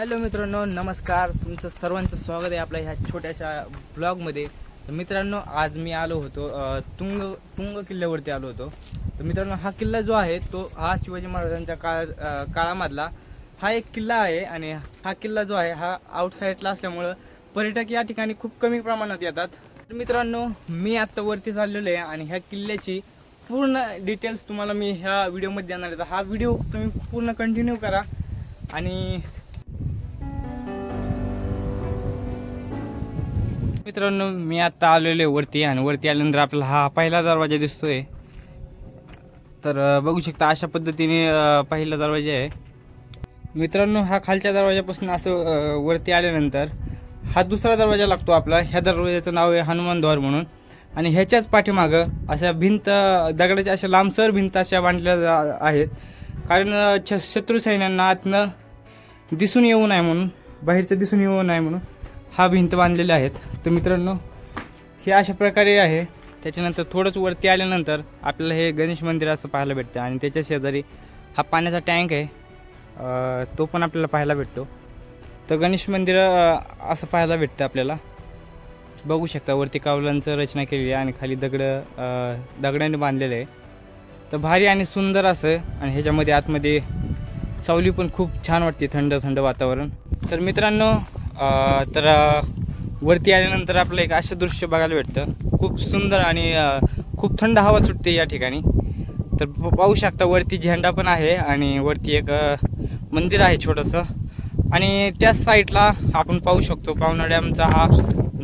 Hello मित्रांनो, नमस्कार. तुमचं सर्वांचं स्वागत आहे आपल्या ह्या छोट्याशा ब्लॉगमध्ये. तर मित्रांनो, आज मी आलो होतो तुंग किल्ल्यावरती आलो होतो. तर मित्रांनो, हा किल्ला जो आहे तो हा शिवाजी महाराजांच्या काळामधला हा एक किल्ला आहे. आणि हा किल्ला जो आहे हा आउटसाईडला असल्यामुळं पर्यटक या ठिकाणी खूप कमी प्रमाणात येतात. तर मित्रांनो, मी आत्ता वरती चाललेलो आहे आणि ह्या किल्ल्याची पूर्ण डिटेल्स तुम्हाला मी ह्या व्हिडिओमध्ये देणार आहे. तर हा व्हिडिओ तुम्ही पूर्ण कंटिन्यू करा. आणि मित्रांनो, मी आता आलेलो आहे वरती आणि वरती आल्यानंतर आपल्याला हा पहिला दरवाजा दिसतोय. तर बघू शकता अशा पद्धतीने पहिला दरवाजा आहे. मित्रांनो, हा खालच्या दरवाजापासून असं वरती आल्यानंतर हा दुसरा दरवाजा लागतो आपला. ह्या दरवाजाचं नाव आहे हनुमान द्वार म्हणून. आणि ह्याच्याच पाठीमागं अशा भिंत दगडाच्या अशा लांबसर भिंत अशा बांधलेल्या आहेत. कारण शत्रू सैन्यांना आतनं दिसून येऊ नये म्हणून, बाहेरचं दिसून येऊ नये म्हणून हा भिंत बांधलेल्या आहेत. तर मित्रांनो, हे अशा प्रकारे आहे. त्याच्यानंतर थोडंच वरती आल्यानंतर आपल्याला हे गणेश मंदिर असं पाहायला भेटतं. आणि त्याच्या शेजारी हा पाण्याचा टँक आहे, तो पण आपल्याला पाहायला भेटतो. तर गणेश मंदिर असं पाहायला भेटतं आपल्याला. बघू शकता वरती कावलांचं रचना केलेली आहे आणि खाली दगडाने बांधलेलं आहे. तर भारी आणि सुंदर असं. आणि ह्याच्यामध्ये आतमध्ये सावली पण खूप छान वाटते, थंड थंड वातावरण. तर मित्रांनो, वरती आल्यानंतर आपलं एक असं दृश्य बघायला भेटतं, खूप सुंदर आणि खूप थंड हवा सुटते या ठिकाणी. तर पाहू शकता वरती झेंडा पण आहे आणि वरती एक मंदिर आहे छोटंसं. आणि त्याच साईडला आपण पाहू शकतो पावना डॅमचा हा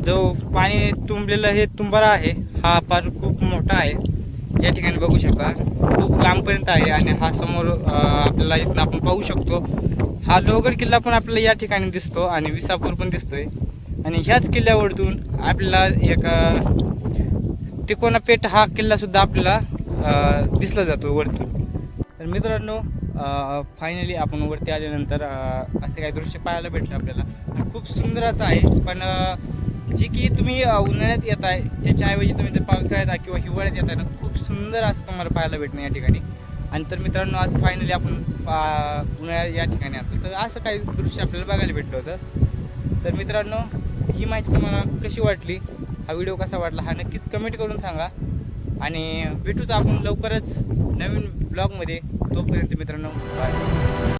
जो पाणी तुंबलेलं हे तुंबारा आहे, हा फार खूप मोठा आहे. या ठिकाणी बघू शकता खूप लांबपर्यंत आहे. आणि हा समोर आपल्याला इथनं आपण पाहू शकतो हा लोहगड किल्ला पण आपल्याला या ठिकाणी दिसतो आणि विसापूर पण दिसतोय. आणि ह्याच किल्ल्यावरतून आपल्याला एक तिकोना पेठ हा किल्लासुद्धा आपल्याला दिसला जातो वरतून. तर मित्रांनो, फायनली आपण वरती आल्यानंतर असे काही दृश्य पाहायला भेटलं आपल्याला. आणि खूप सुंदर असं आहे. पण जी की तुम्ही उन्हाळ्यात येत आहे त्याच्याऐवजी तुम्ही जर पावसाळ्यात किंवा हिवाळ्यात येत आहे ना, खूप सुंदर असं तुम्हाला पाहायला भेटणं या ठिकाणी. आणि तर मित्रांनो, आज फायनली आपण उन्हाळ्यात या ठिकाणी असतो. तर असं काही दृश्य आपल्याला बघायला भेटलं होतं. तर मित्रांनो, ही माहिती तुम्हाला कशी वाटली, हा व्हिडिओ कसा वाटला हा नक्कीच कमेंट करून सांगा. आणि भेटूच आपण लवकरच नवीन ब्लॉगमध्ये. तोपर्यंत मित्रांनो, बाय.